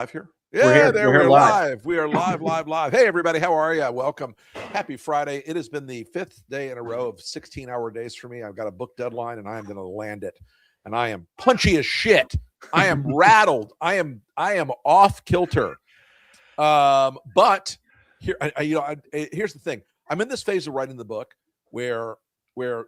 Live here? We're Yeah, here. there We're we're live. live. We are live. Hey, everybody, how are you? Welcome. Happy Friday. It has been the fifth day in a row of 16-hour days for me. I've got a book deadline, and I am going to land it. And I am punchy as shit. I am rattled. I am off kilter. But here, here's the thing. I'm in this phase of writing the book where the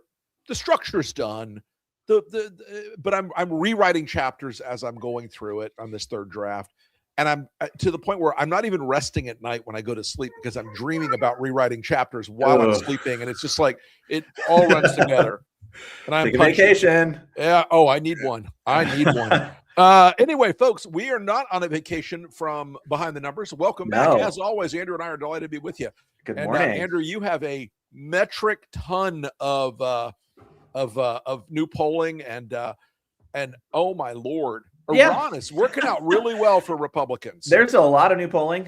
structure's done. But I'm rewriting chapters as I'm going through it on this third draft, and I'm to the point where I'm not even resting at night when I go to sleep because I'm dreaming about rewriting chapters while I'm sleeping, and it's just like it all runs together. And I'm Take a vacation. Yeah. Oh, I need one. Anyway, folks, we are not on a vacation from Behind the Numbers. Welcome back. As always, Andrew and I are delighted to be with you. Good morning, Andrew. You have a metric ton of new polling and oh my Lord, Iran is working out really well for Republicans. There's a lot of new polling.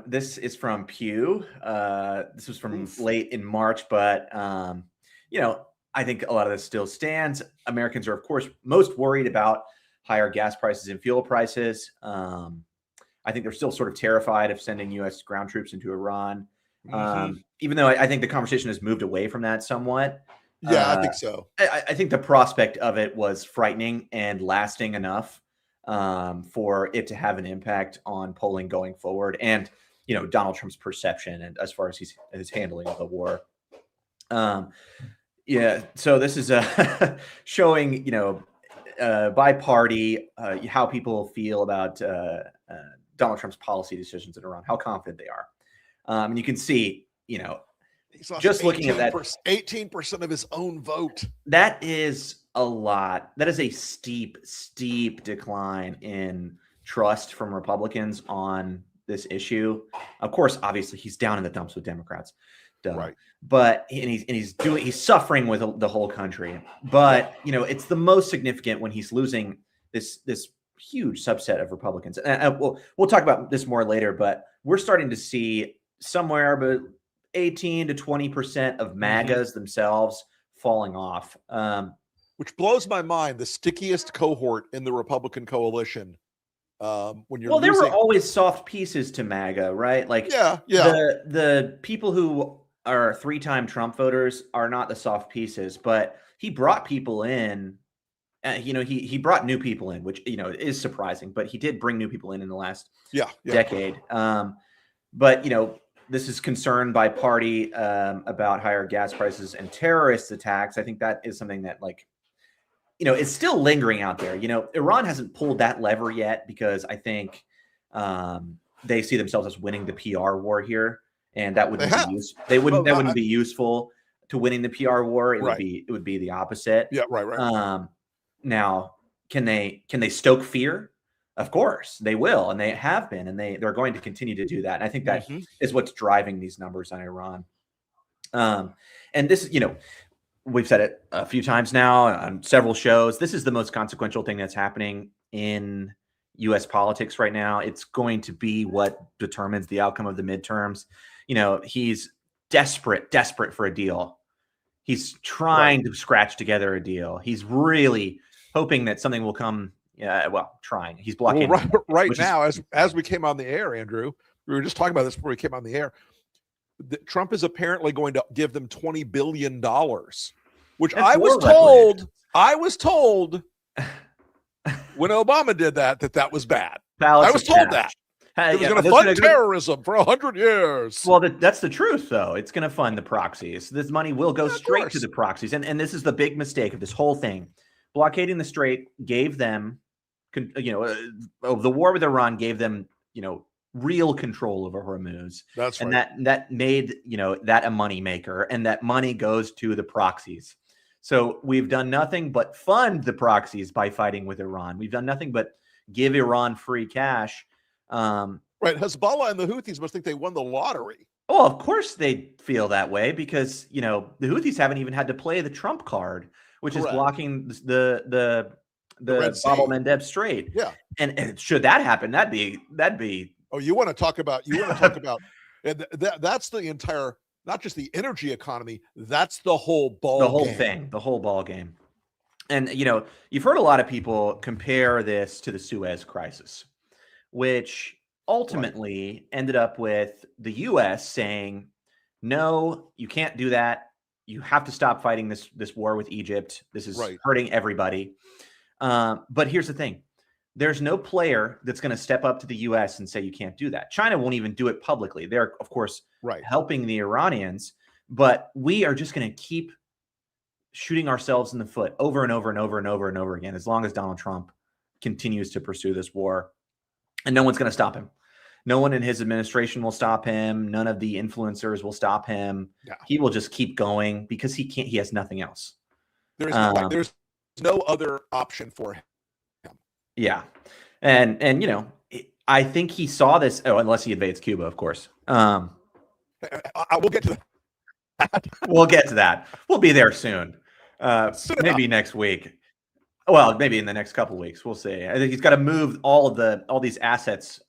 This is from Pew. This was from late in March, but I think a lot of this still stands. Americans are, of course, most worried about higher gas prices and fuel prices. I think they're still sort of terrified of sending U.S. ground troops into Iran, even though I think the conversation has moved away from that somewhat. Yeah, I think so. I think the prospect of it was frightening and lasting enough for it to have an impact on polling going forward, and Donald Trump's perception and as far as his handling of the war. So this is showing by party how people feel about Donald Trump's policy decisions in Iran, how confident they are, and you can see just looking at that, 18% of his own vote. That is a lot. That is a steep decline in trust from Republicans on this issue. Of course, obviously, he's down in the dumps with Democrats, right? But he's suffering with the whole country. But it's the most significant when he's losing this huge subset of Republicans. And we'll talk about this more later. But we're starting to see somewhere but 18 to 20% of MAGAs themselves falling off, which blows my mind. The stickiest cohort in the Republican coalition. When you're there were always soft pieces to MAGA, right? Like the people who are 3-time Trump voters are not the soft pieces, but he brought people in. He brought new people in, which is surprising, but he did bring new people in the last decade. But this is concern by party about higher gas prices and terrorist attacks. I think that is something that it's still lingering out there. Iran hasn't pulled that lever yet because I think they see themselves as winning the PR war here, and that wouldn't be useful. That wouldn't be useful to winning the PR war. It would be the opposite. Yeah, right. Now, can they stoke fear? Of course they will, and they have been, and they're going to continue to do that. And I think that is what's driving these numbers on Iran. And this, we've said it a few times now on several shows. This is the most consequential thing that's happening in U.S. politics right now. It's going to be what determines the outcome of the midterms. He's desperate for a deal. He's trying to scratch together a deal. He's really hoping that something will come. Trying. He's blocking. Right now, as we came on the air, Andrew, we were just talking about this before we came on the air. Trump is apparently going to give them $20 billion, which I was told when Obama did that was bad. I was told that. It was going to fund terrorism for 100 years. Well, that's the truth, though. It's going to fund the proxies. This money will go straight to the proxies. And this is the big mistake of this whole thing. Blockading the Strait gave them, the war with Iran gave them, real control over Hormuz. That's right. And that made, that a money maker, and that money goes to the proxies. So we've done nothing but fund the proxies by fighting with Iran. We've done nothing but give Iran free cash. Right. Hezbollah and the Houthis must think they won the lottery. Oh, of course they feel that way because, the Houthis haven't even had to play the Trump card, which is blocking the Bab-el-Mandeb Strait. Yeah. And should that happen, that'd be. Oh, you want to talk about, and that's the entire, not just the energy economy. That's the whole ball game. The whole ball game. And, you've heard a lot of people compare this to the Suez crisis, which ultimately ended up with the U.S. saying, no, you can't do that. You have to stop fighting this war with Egypt. This is hurting everybody. But here's the thing. There's no player that's going to step up to the U.S. and say you can't do that. China won't even do it publicly. They're, of course, helping the Iranians, but we are just going to keep shooting ourselves in the foot over and over and over and over and over again as long as Donald Trump continues to pursue this war. And no one's going to stop him. No one in his administration will stop him. None of the influencers will stop him. Yeah. He will just keep going because he can't. He has nothing else. There's no other option for him. Yeah, and you know, I think he saw this. Oh, unless he invades Cuba, of course. We'll get to that. We'll get to that. We'll be there soon. Maybe next week. Well, maybe in the next couple of weeks. We'll see. I think he's got to move all these assets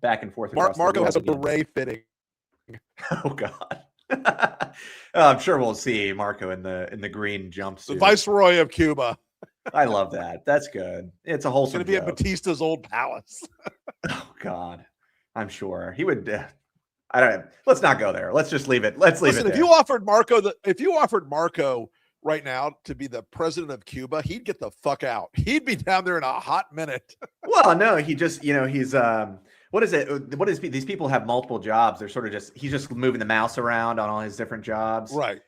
back and forth. Marco has a beret fitting. Oh God. I'm sure we'll see Marco in the green jumpsuit. The Viceroy of Cuba. I love that. That's good. It's a wholesome. It's going to be at Batista's old palace. Oh God, I'm sure he would. I don't know. Let's not go there. Let's just leave it. Let's leave it. If you offered Marco right now to be the president of Cuba, he'd get the fuck out. He'd be down there in a hot minute. Well, no, he just, he's what is it? What is these people have multiple jobs? They're sort of he's just moving the mouse around on all his different jobs. Right.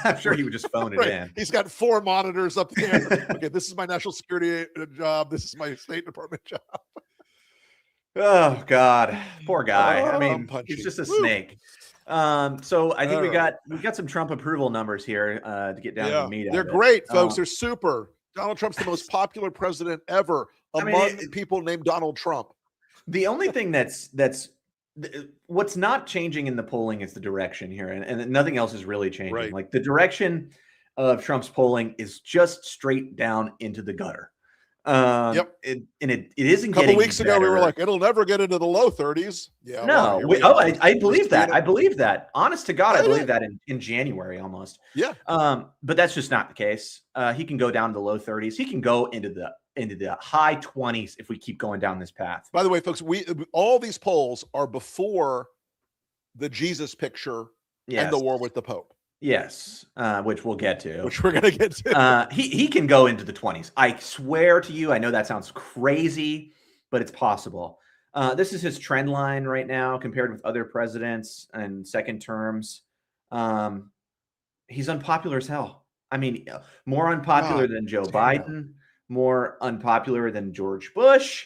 I'm sure he would just phone it in. He's got 4 monitors up there. Okay, this is my national security job. This is my State Department job. Oh God, poor guy. I mean, he's just a snake. So I think we got some Trump approval numbers here to get down to the meat. They're great, folks. They're super. Donald Trump's the most popular president ever among people named Donald Trump. The only thing that's what's not changing in the polling is the direction here, and nothing else is really changing. Right. Like the direction of Trump's polling is just straight down into the gutter. Yep. It isn't. A couple weeks ago, we were like, it'll never get into the low 30s. Yeah. No. I believe that. I believe that. Honest to God, I believe that in January almost. Yeah. But that's just not the case. He can go down to the low 30s. He can go into the high 20s if we keep going down this path. By the way, folks, all these polls are before the Jesus picture and the war with the Pope. Yes, which we'll get to. Which we're going to get to. He can go into the 20s. I swear to you, I know that sounds crazy, but it's possible. This is his trend line right now compared with other presidents and second terms. He's unpopular as hell. I mean, more unpopular than Joe Biden, more unpopular than George Bush.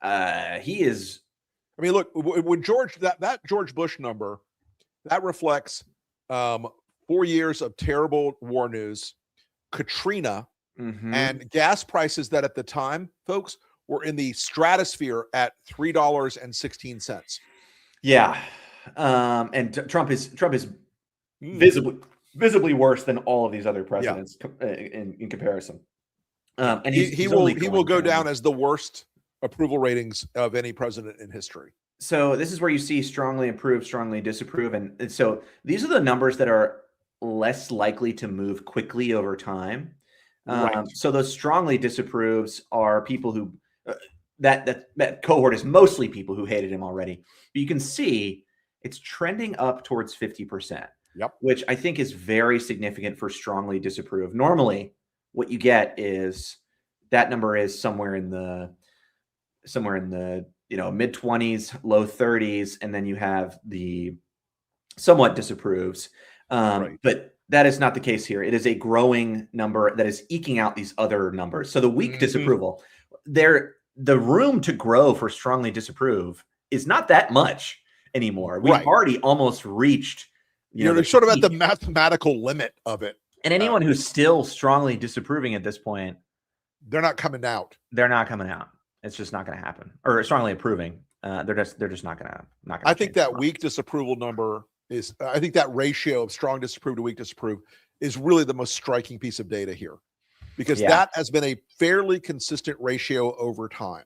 He is. I mean, look, when that George Bush number, that reflects 4 years of terrible war news, Katrina, and gas prices that at the time, folks, were in the stratosphere at $3.16. Yeah, and Trump is visibly worse than all of these other presidents in comparison. And he will go down as the worst approval ratings of any president in history. So this is where you see strongly approve, strongly disapprove, and so these are the numbers that are less likely to move quickly over time. So those strongly disapproves are people who that cohort is mostly people who hated him already. But you can see it's trending up towards 50%. Yep. Which I think is very significant for strongly disapprove. Normally, what you get is that number is somewhere in the mid 20s, low 30s, and then you have the somewhat disapproves. But that is not the case here. It is a growing number that is eking out these other numbers. So the weak disapproval, the room to grow for strongly disapprove is not that much anymore. We've already almost reached, they're sort of at the mathematical limit of it. And anyone who's still strongly disapproving at this point, they're not coming out. They're not coming out. It's just not going to happen. Or strongly approving. They're just not going to. I think that weak disapproval number is. I think that ratio of strong disapprove to weak disapprove is really the most striking piece of data here, because that has been a fairly consistent ratio over time.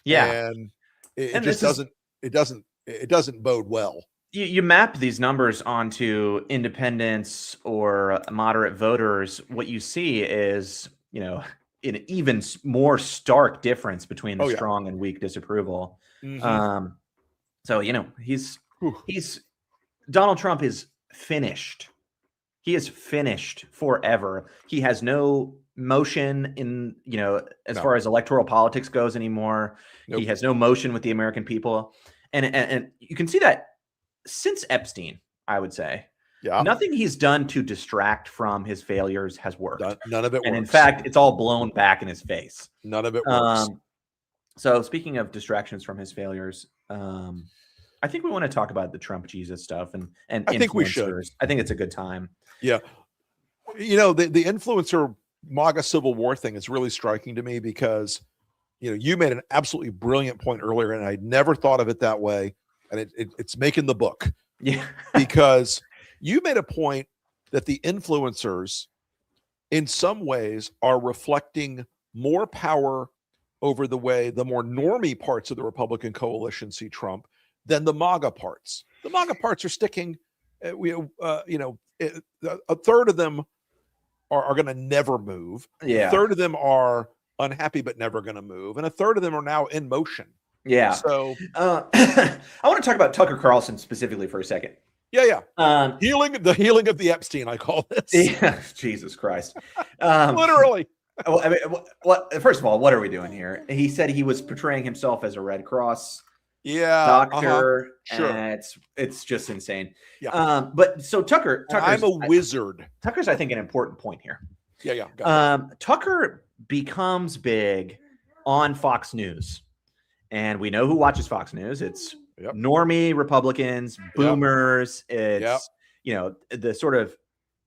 Yeah, and it just doesn't. It doesn't bode well. You map these numbers onto independents or moderate voters. What you see is, an even more stark difference between the strong and weak disapproval. Mm-hmm. So, he's Donald Trump is finished. He is finished forever. He has no motion in, as far as electoral politics goes anymore. Nope. He has no motion with the American people. And you can see that since Epstein, I would say. Yeah. Nothing he's done to distract from his failures has worked. None of it works. And in fact, it's all blown back in his face. None of it works. So speaking of distractions from his failures, I think we want to talk about the Trump Jesus stuff and I think we should. I think it's a good time. Yeah. The influencer MAGA Civil War thing is really striking to me because, you made an absolutely brilliant point earlier, and I never thought of it that way. And it's making the book. Yeah. Because you made a point that the influencers in some ways are reflecting more power over the way the more normie parts of the Republican coalition see Trump than the MAGA parts. The MAGA parts are sticking, a third of them are going to never move. Yeah. A third of them are unhappy but never going to move. And a third of them are now in motion. Yeah. So I want to talk about Tucker Carlson specifically for a second. Yeah. Healing of the Epstein, I call this. Yeah. Jesus Christ. Literally. Well, I mean, first of all, what are we doing here? He said he was portraying himself as a Red Cross doctor. Sure. And it's just insane. Yeah. But so Tucker, I'm a wizard. Tucker's, I think, an important point here. Yeah. Tucker becomes big on Fox News. And we know who watches Fox News. It's normie Republicans, boomers. It's, the sort of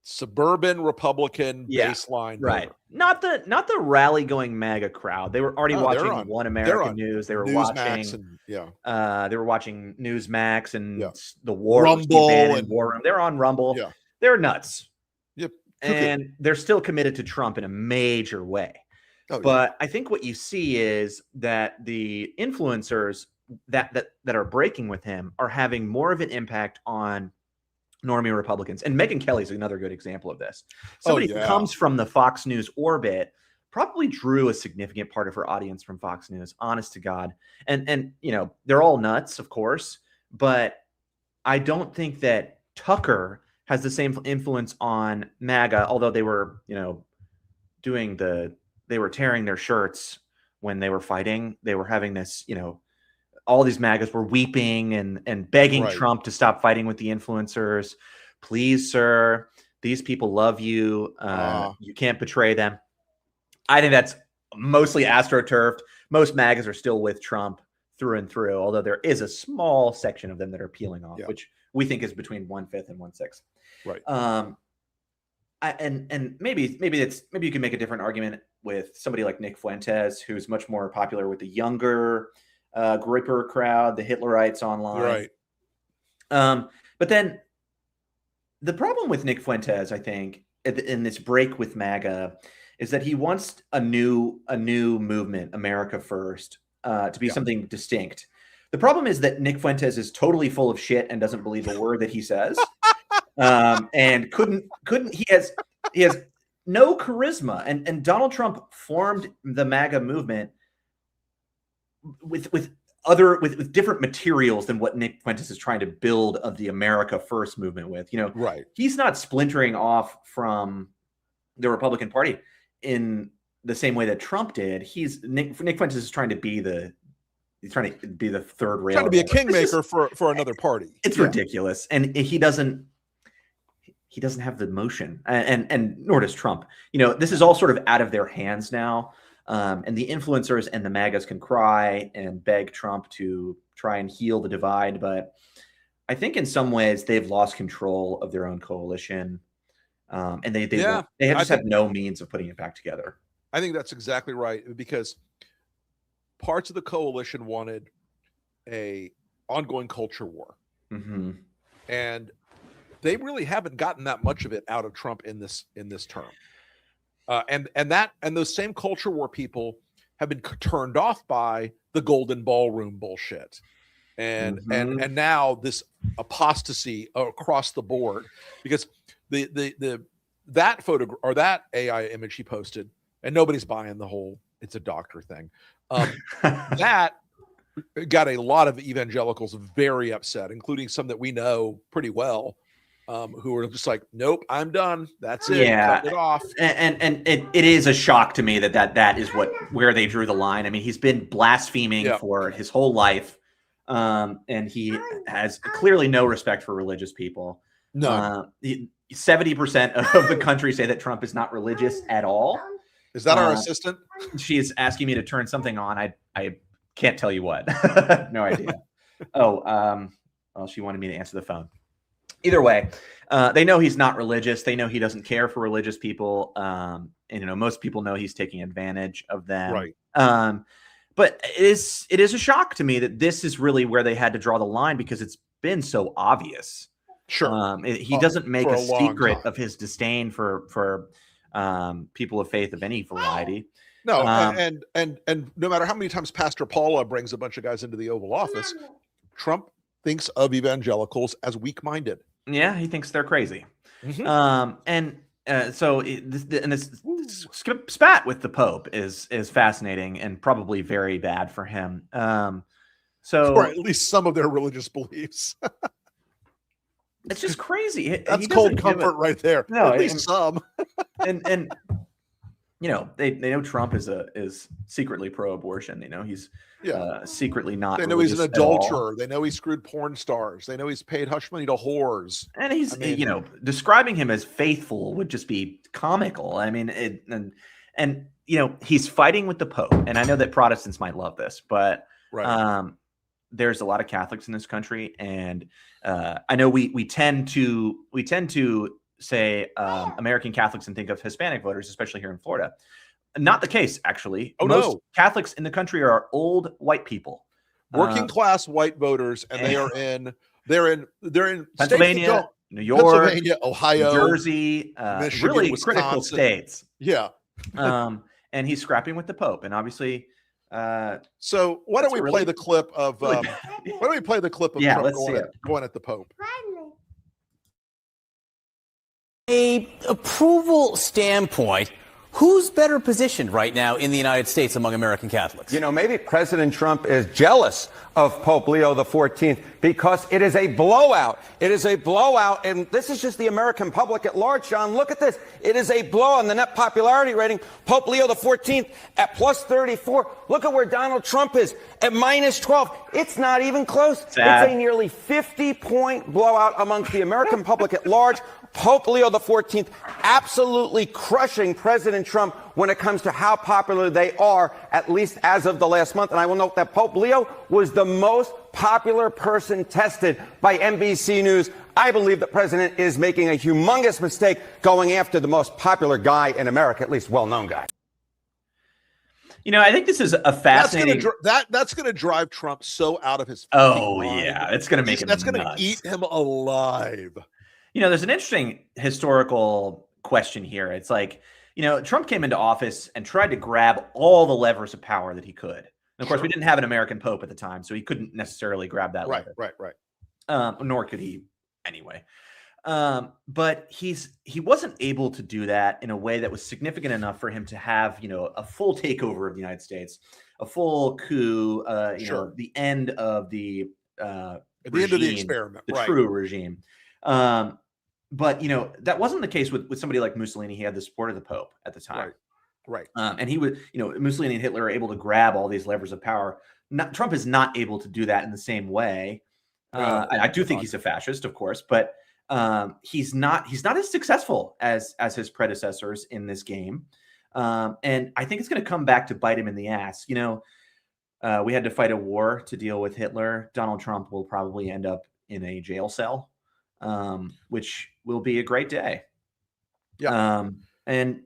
suburban Republican baseline. Right. Not the rally going MAGA crowd. They were already watching One American News. They were watching they were watching Newsmax and the War Rumble and War Room. They're on Rumble. Yeah. They're nuts. Yep. And they're still committed to Trump in a major way. But I think what you see is that the influencers that are breaking with him are having more of an impact on normie Republicans. And Megyn Kelly is another good example of this. Somebody who comes from the Fox News orbit probably drew a significant part of her audience from Fox News, honest to God. And they're all nuts, of course, but I don't think that Tucker has the same influence on MAGA, although they were, they were tearing their shirts when they were fighting. They were having this, all these MAGAs were weeping and begging Trump to stop fighting with the influencers. Please, sir, these people love you. You can't betray them. I think that's mostly astroturfed. Most MAGAs are still with Trump through and through, although there is a small section of them that are peeling off, which we think is between 1/5 and 1/6. Right. And maybe you can make a different argument with somebody like Nick Fuentes, who's much more popular with the younger gripper crowd, the Hitlerites online. Right. But then the problem with Nick Fuentes, I think, in this break with MAGA, is that he wants a new movement, America First, to be something distinct. The problem is that Nick Fuentes is totally full of shit and doesn't believe a word that he says. And he has no charisma. And Donald Trump formed the MAGA movement with different materials than what Nick Fuentes is trying to build of the America First movement with. He's not splintering off from the Republican Party in the same way that Trump did. Nick Fuentes is trying to be the third rail. Trying to be a kingmaker for another party. It's ridiculous. And he doesn't have the motion, and nor does Trump. This is all sort of out of their hands now. And the influencers and the MAGAs can cry and beg Trump to try and heal the divide. But I think in some ways they've lost control of their own coalition. And they have no means of putting it back together. I think that's exactly right, because parts of the coalition wanted a ongoing culture war. Mm-hmm. And they really haven't gotten that much of it out of Trump in this term. And those same culture war people have been turned off by the golden ballroom bullshit. And now this apostasy across the board, because that photo or that AI image he posted, and nobody's buying the whole it's a doctor thing. That got a lot of evangelicals very upset, including some that we know pretty well, who are just like, nope, I'm done. That's it. Yeah. Cut it off. And it is a shock to me that is where they drew the line. I mean, he's been blaspheming for his whole life. And he has clearly no respect for religious people. No. 70% of the country say that Trump is not religious at all. Is that our assistant? She is asking me to turn something on. I can't tell you what. No idea. Well, she wanted me to answer the phone. Either way, they know he's not religious. They know he doesn't care for religious people. And, most people know he's taking advantage of them. Right. But it is a shock to me that this is really where they had to draw the line, because it's been so obvious. Sure. He doesn't make a secret of his disdain for people of faith of any variety. No, and no matter how many times Pastor Paula brings a bunch of guys into the Oval Office, Trump thinks of evangelicals as weak-minded. Yeah, he thinks they're crazy. So this spat with the Pope is fascinating and probably very bad for him. Or at least some of their religious beliefs. It's just crazy. That's cold comfort right there. No, at least some. and they know Trump is secretly pro-abortion. He's secretly not. They know he's an adulterer. They know he screwed porn stars. They know he's paid hush money to whores. And he's describing him as faithful would just be comical. I mean, he's fighting with the Pope, and I know that Protestants might love this, but there's a lot of Catholics in this country, and I know we tend to say American Catholics and think of Hispanic voters, especially here in Florida. Not the case, actually. Most Catholics in the country are old white people, working class white voters, and they're in Pennsylvania, New York, Pennsylvania, Ohio, New Jersey, Michigan, really Wisconsin. critical states. Yeah. And he's scrapping with the Pope, and obviously. So why don't we play the clip of Trump going at the Pope? A approval standpoint, who's better positioned right now in the United States among American Catholics? Maybe President Trump is jealous of Pope Leo XIV because it is a blowout. It is a blowout, and this is just the American public at large, John. Look at this. It is a blow on the net popularity rating. Pope Leo XIV at plus 34. Look at where Donald Trump is at minus 12. It's not even close. Sad. It's a nearly 50-point blowout amongst the American public at large. Pope Leo XIV absolutely crushing President Trump when it comes to how popular they are, at least as of the last month. And I will note that Pope Leo was the most popular person tested by NBC News. I believe the president is making a humongous mistake going after the most popular guy in America, at least well-known guy. I think this is a fascinating. That's going to drive Trump so out of his. Yeah, it's going to make him. That's going to eat him alive. There's an interesting historical question here. It's like, Trump came into office and tried to grab all the levers of power that he could. And of course, we didn't have an American Pope at the time, so he couldn't necessarily grab that lever. Right. Nor could he anyway. But he wasn't able to do that in a way that was significant enough for him to have, a full takeover of the United States, a full coup, the end of the at the end of the experiment, the true regime. But that wasn't the case with somebody like Mussolini. He had the support of the Pope at the time, right. And he was, Mussolini and Hitler are able to grab all these levers of power. Trump is not able to do that in the same way. I do think he's a fascist, of course, but he's not as successful as his predecessors in this game. And I think it's going to come back to bite him in the ass. We had to fight a war to deal with Hitler. Donald Trump will probably end up in a jail cell. Which will be a great day. Yeah. And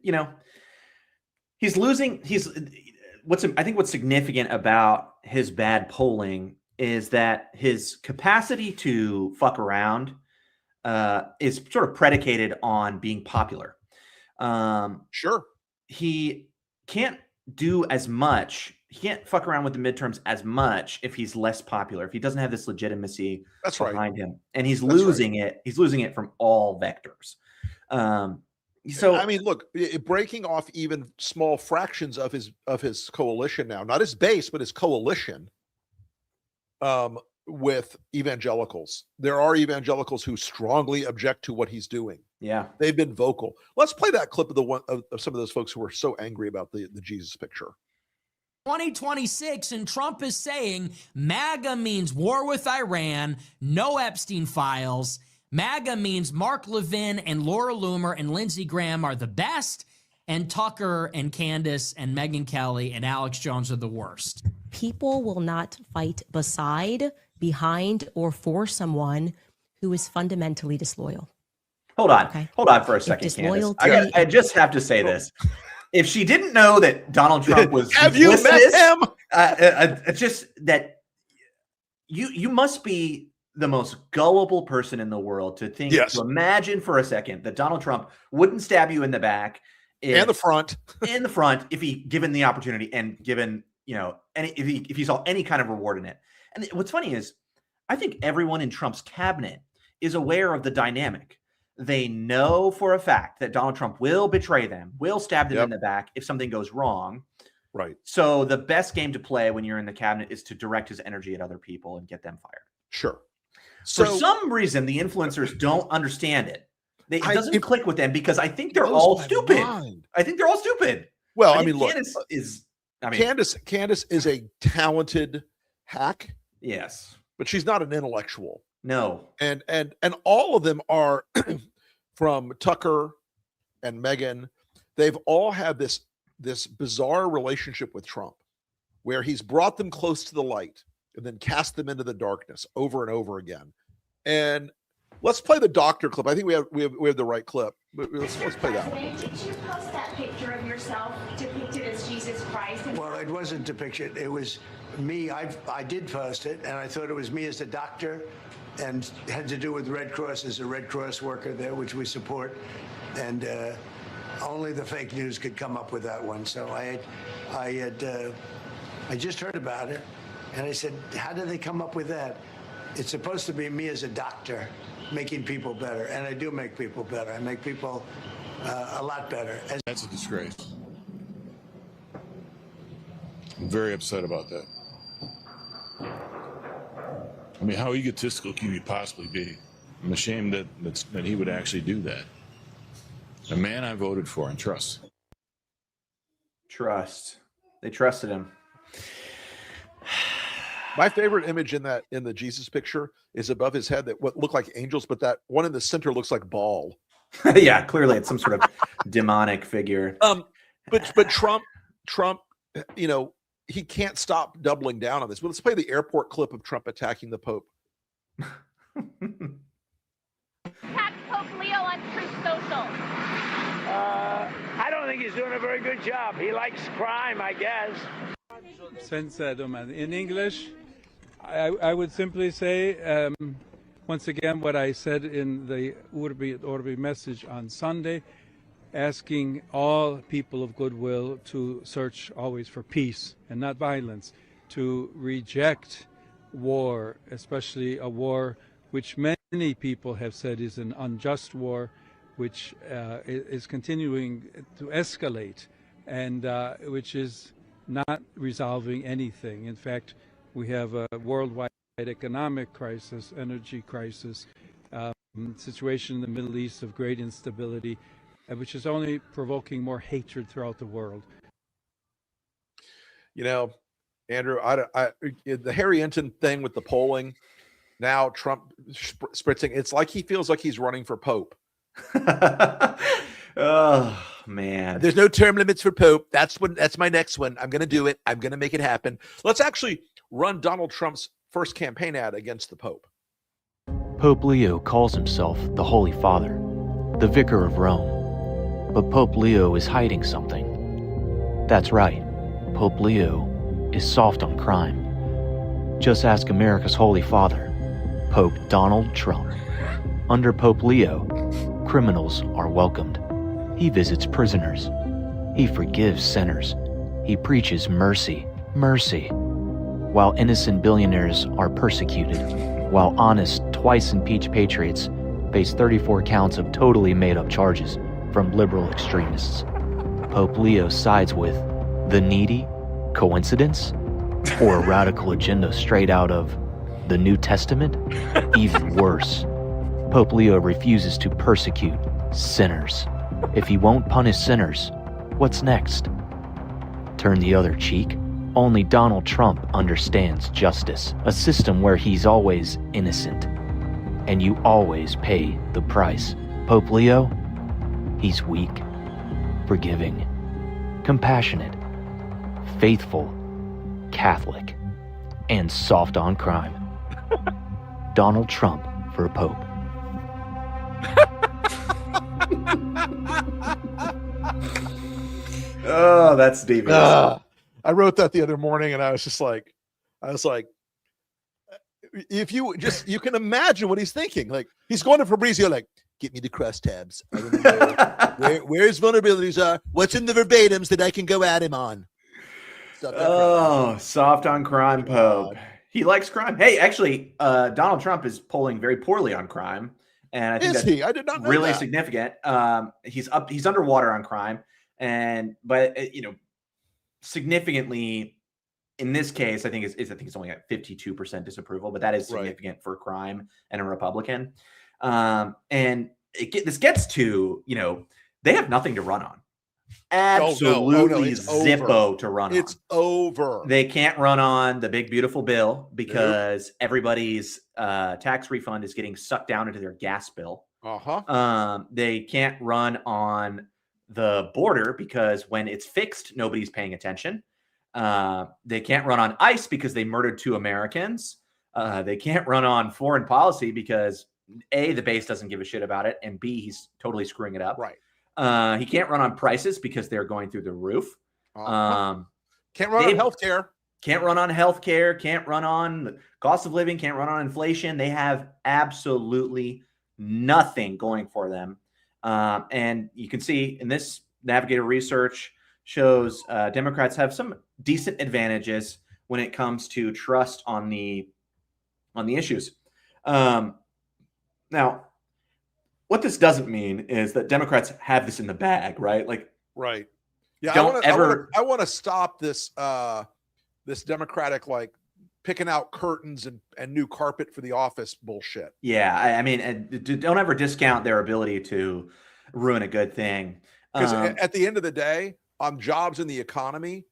he's losing. I think what's significant about his bad polling is that his capacity to fuck around is sort of predicated on being popular. Sure. He can't do as much. He can't fuck around with the midterms as much if he's less popular, if he doesn't have this legitimacy behind him. And he's losing it. He's losing it from all vectors. So I mean, look, breaking off even small fractions of his coalition now, not his base, but his coalition, with evangelicals. There are evangelicals who strongly object to what he's doing. Yeah, they've been vocal. Let's play that clip of of some of those folks who were so angry about the Jesus picture. 2026, and Trump is saying MAGA means war with Iran, no Epstein files. MAGA means Mark Levin and Laura Loomer and Lindsey Graham are the best, and Tucker and Candace and Megyn Kelly and Alex Jones are the worst. People will not fight beside, behind, or for someone who is fundamentally disloyal. Hold on for a second, Candace. I just have to say this. If she didn't know that Donald Trump was have you met him? Just that you must be the most gullible person in the world to think, to imagine for a second that Donald Trump wouldn't stab you in the back and the front, if he given the opportunity and given, if he saw any kind of reward in it. And what's funny is, I think everyone in Trump's cabinet is aware of the dynamic. They know for a fact that Donald Trump will betray them, will stab them in the back if something goes wrong. Right. So the best game to play when you're in the cabinet is to direct his energy at other people and get them fired. Sure. For some reason, the influencers don't understand it. It doesn't click with them because I think they're all stupid. I think they're all stupid. Well, I mean, look, Candace is a talented hack. Yes. But she's not an intellectual. No. And all of them are from Tucker and Megyn. They've all had this bizarre relationship with Trump where he's brought them close to the light and then cast them into the darkness over and over again. And let's play the doctor clip. I think we have the right clip. But let's play that one. Did you post that picture of yourself depicted as Jesus Christ? Well, it wasn't depicted. It was me. I did post it, and I thought it was me as a doctor, and it had to do with Red Cross as a Red Cross worker there, which we support. And only the fake news could come up with that one. So I just heard about it, and I said, how did they come up with that? It's supposed to be me as a doctor making people better, and I do make people better. I make people a lot better. That's a disgrace. I'm very upset about that. I mean, how egotistical can you possibly be? I'm ashamed that he would actually do that. A man I voted for and trust. They trusted him. My favorite image in the Jesus picture is above his head that what look like angels, but that one in the center looks like Baal. Yeah, clearly it's some sort of demonic figure. But Trump, he can't stop doubling down on this. But let's play the airport clip of Trump attacking the Pope. Attack Pope Leo on Truth Social. I don't think he's doing a very good job. He likes crime, I guess. In English, I would simply say, once again, what I said in the Urbi et Orbi message on Sunday, asking all people of goodwill to search always for peace and not violence, to reject war, especially a war which many people have said is an unjust war, which is continuing to escalate and which is not resolving anything. In fact, we have a worldwide economic crisis, energy crisis, situation in the Middle East of great instability, which is only provoking more hatred throughout the world. Andrew, the Harry Enton thing with the polling, now Trump spritzing, it's like he feels like he's running for Pope. Oh, man. There's no term limits for Pope. That's my next one. I'm going to do it. I'm going to make it happen. Let's actually run Donald Trump's first campaign ad against the Pope. Pope Leo calls himself the Holy Father, the Vicar of Rome. But Pope Leo is hiding something. That's right. Pope Leo is soft on crime. Just ask America's Holy Father, Pope Donald Trump. Under Pope Leo, criminals are welcomed. He visits prisoners. He forgives sinners. He preaches mercy, mercy. While innocent billionaires are persecuted, while honest, twice-impeached patriots face 34 counts of totally made-up charges from liberal extremists, Pope Leo sides with the needy. Coincidence? Or a radical agenda straight out of The New Testament? Even worse. Pope Leo refuses to persecute sinners. If he won't punish sinners, what's next? Turn the other cheek? Only Donald Trump understands justice, a system where he's always innocent, and you always pay the price. Pope Leo? He's weak, forgiving, compassionate, faithful, Catholic, and soft on crime. Donald Trump for Pope. Oh, that's deep. I wrote that the other morning, and I was like, if you can imagine what he's thinking. Like, he's going to Fabrizio, like, get me the crosstabs. I don't know where his vulnerabilities are. What's in the verbatims that I can go at him on? Soft on crime, Pope. He likes crime. Hey, actually, Donald Trump is polling very poorly on crime, and I think that's I did not know really that. significant. He's underwater on crime, but significantly in this case, I think it's only at 52% disapproval, but that is significant for crime and a Republican. And this gets to, they have nothing to run on. Absolutely zippo to run on. It's over. They can't run on the big, beautiful bill because everybody's tax refund is getting sucked down into their gas bill. They can't run on the border because when it's fixed, nobody's paying attention. They can't run on ICE because they murdered 2 Americans. They can't run on foreign policy because A, the base doesn't give a shit about it, and B, he's totally screwing it up. Right. He can't run on prices because they're going through the roof. Can't run on healthcare. Can't run on healthcare. Can't run on the cost of living. Can't run on inflation. They have absolutely nothing going for them. And you can see in this Navigator research shows Democrats have some decent advantages when it comes to trust on the issues. Now, what this doesn't mean is that Democrats have this in the bag, right? Right. Yeah. I want to stop this this Democratic picking out curtains and new carpet for the office bullshit. Yeah, I mean, and don't ever discount their ability to ruin a good thing. Because at the end of the day, on jobs in the economy,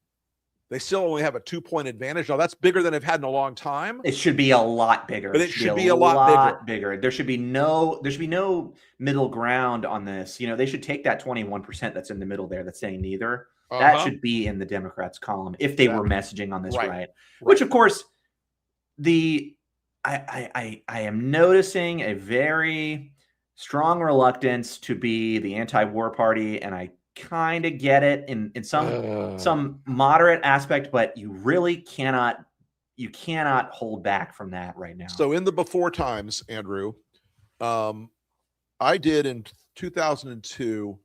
they still only have a 2-point advantage. Now, that's bigger than they've had in a long time. It should be a lot bigger. But it should be a lot bigger. There should be no middle ground on this. They should take that 21% that's in the middle there that's saying neither. That should be in the Democrats' column if they were messaging on this right. Which, of course, I am noticing a very strong reluctance to be the anti-war party, and I kind of get it in some moderate aspect, but you really cannot hold back from that right now. So in the before times, Andrew, I did in 2002,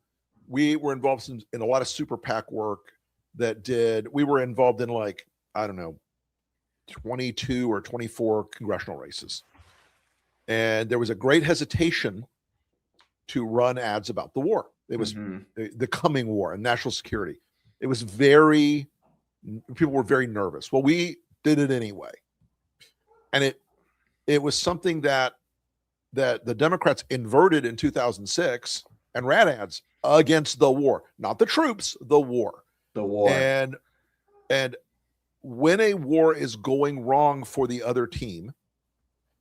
we were involved in a lot of super PAC work we were involved in 22 or 24 congressional races. And there was a great hesitation to run ads about the war. It was the coming war and national security. It was people were very nervous. Well, we did it anyway. And it was something that the Democrats inverted in 2006 and ran ads against the war, not the troops, the war. The war. And when a war is going wrong for the other team,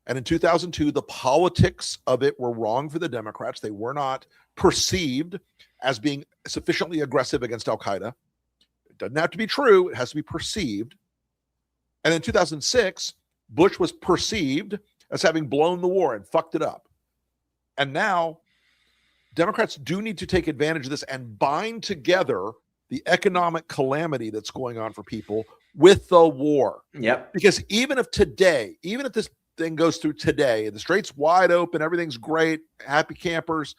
and in 2002, the politics of it were wrong for the Democrats. They were not perceived as being sufficiently aggressive against Al-Qaeda. It doesn't have to be true. It has to be perceived. And in 2006, Bush was perceived as having blown the war and fucked it up. And now Democrats do need to take advantage of this and bind together the economic calamity that's going on for people with the war. Yep. Because even if this thing goes through today, the strait's wide open, everything's great, happy campers,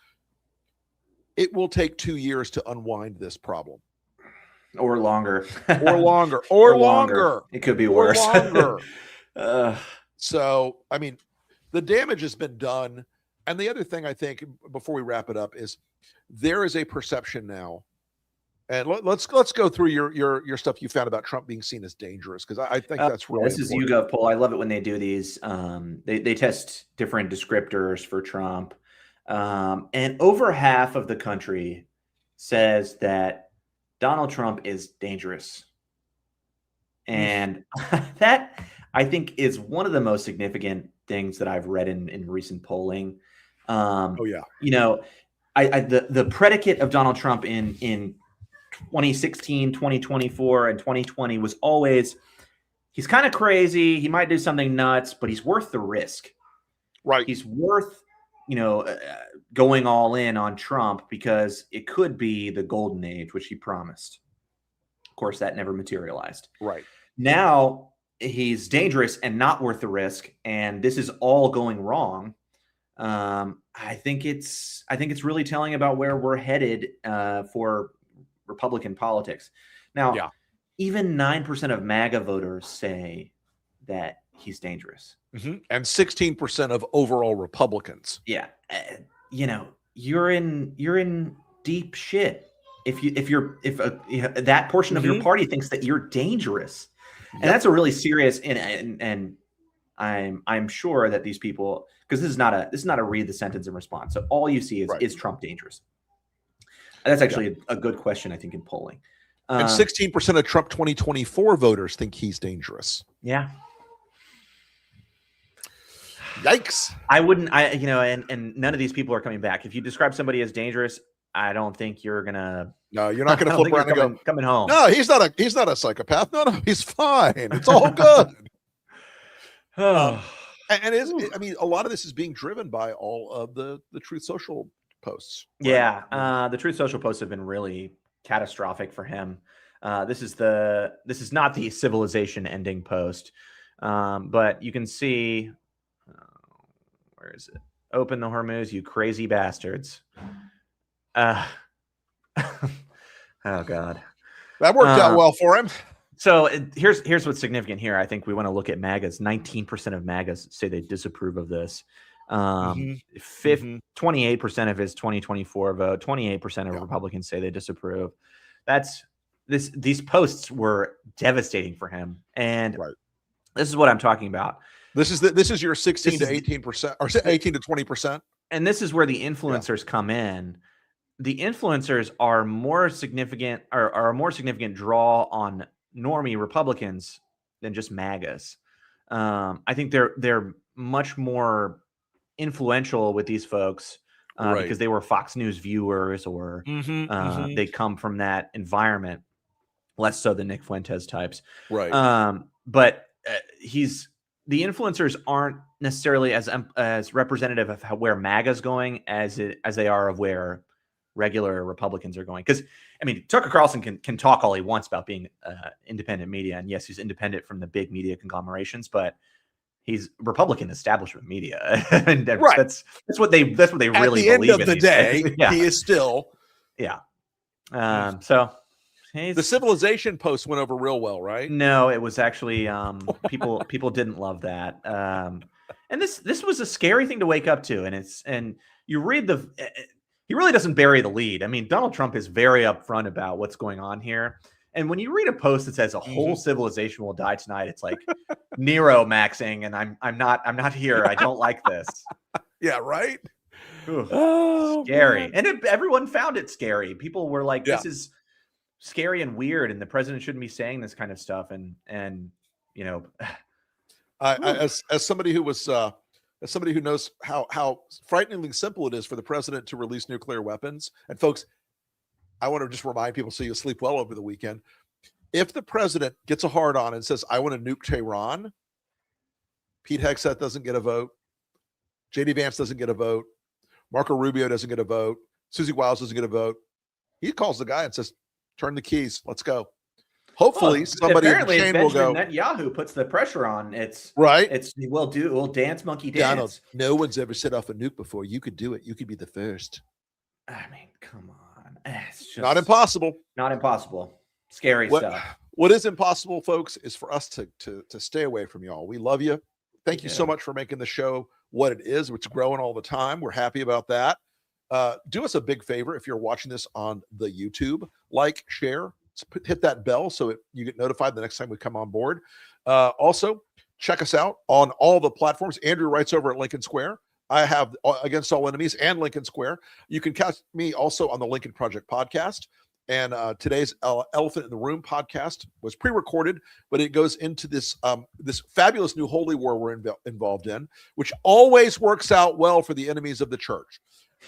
it will take 2 years to unwind this problem. Or longer. or longer. It could be worse. Longer. So, I mean, the damage has been done. And the other thing I think, before we wrap it up, is there is a perception now And let's go through your stuff you found about Trump being seen as dangerous, because I think that's really this important. is YouGov poll. I love it when they do these. They test different descriptors for Trump, and over half of the country says that Donald Trump is dangerous, and that I think is one of the most significant things that I've read in recent polling. The predicate of Donald Trump in 2016, 2024, and 2020 was always, he's kind of crazy. He might do something nuts, but he's worth the risk. Right. He's worth, going all in on Trump because it could be the golden age, which he promised. Of course, that never materialized. Right. Now he's dangerous and not worth the risk, and this is all going wrong. I think it's really telling about where we're headed for Republican politics. Now, even 9% of MAGA voters say that he's dangerous, and 16% of overall Republicans. Yeah, you're in deep shit if that portion of your party thinks that you're dangerous, and that's a really serious. And I'm sure that these people, because this is not a read the sentence and response. So all you see is Trump dangerous? And that's actually a good question, I think, in polling. And 16% of Trump 2024 voters think he's dangerous. Yeah. Yikes. I wouldn't, and none of these people are coming back. If you describe somebody as dangerous, I don't think you're gonna. No, you're not gonna flip around and go coming home. No, he's not a psychopath. No, he's fine. It's all good. A lot of this is being driven by all of the Truth Social posts. Right? Yeah, the Truth Social posts have been really catastrophic for him. This is not the civilization ending post, but you can see where is it? Open the Hormuz, you crazy bastards. Oh God, that worked out well for him. So here's what's significant here. I think we want to look at MAGAs. 19% of MAGAs say they disapprove of this. 28% of his 2024 vote, 28% of Republicans say they disapprove. These posts were devastating for him. And this is what I'm talking about. This is your 16 to 18% or 18 to 20%. And this is where the influencers come in. The influencers are more significant, are a more significant draw on normie Republicans than just MAGAs. I think they're much more influential with these folks because they were Fox News viewers or they come from that environment, less so than Nick Fuentes types. Right. But the influencers aren't necessarily as representative of where MAGA's going as they are of where regular Republicans are going. Because Tucker Carlson can talk all he wants about being independent media, and yes, he's independent from the big media conglomerations, but he's Republican establishment media, and that's what they really believe. At the end of the day, he is still So the civilization post went over real well, right? No, it was actually people didn't love that, and this was a scary thing to wake up to, and you read he really doesn't bury the lead. Donald Trump is very upfront about what's going on here. And when you read a post that says a whole civilization will die tonight, it's like Nero maxing, and I'm not here. I don't like this. Yeah, right. Scary. Man. And everyone found it scary. People were like, this is scary and weird, and the president shouldn't be saying this kind of stuff. And as somebody who was as somebody who knows how frighteningly simple it is for the president to release nuclear weapons, and folks, I want to just remind people so you'll sleep well over the weekend. If the president gets a hard on and says, I want to nuke Tehran, Pete Hegseth doesn't get a vote. JD Vance doesn't get a vote. Marco Rubio doesn't get a vote. Susie Wiles doesn't get a vote. He calls the guy and says, turn the keys. Let's go. Hopefully somebody in shame will go. Netanyahu puts the pressure on. We'll dance, monkey dance. Donald, no one's ever set off a nuke before. You could do it. You could be the first. Come on. It's just not impossible. Not impossible. Scary stuff. What is impossible, folks, is for us to stay away from y'all. We love you. Thank you so much for making the show what it is. It's growing all the time. We're happy about that. Do us a big favor if you're watching this on the YouTube, like, share, hit that bell so you get notified the next time we come on board. Also, check us out on all the platforms. Andrew writes over at Lincoln Square. I have Against All Enemies and Lincoln Square. You can catch me also on the Lincoln Project podcast. And today's Elephant in the Room podcast was pre-recorded, but it goes into this this fabulous new holy war we're involved in, which always works out well for the enemies of the church.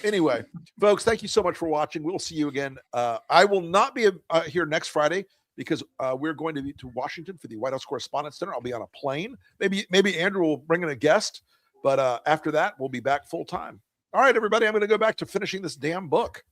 Anyway, folks, thank you so much for watching. We'll see you again. I will not be here next Friday because we're going to be to Washington for the White House Correspondents' Dinner. I'll be on a plane. Maybe Andrew will bring in a guest, but after that, we'll be back full time. All right, everybody, I'm going to go back to finishing this damn book.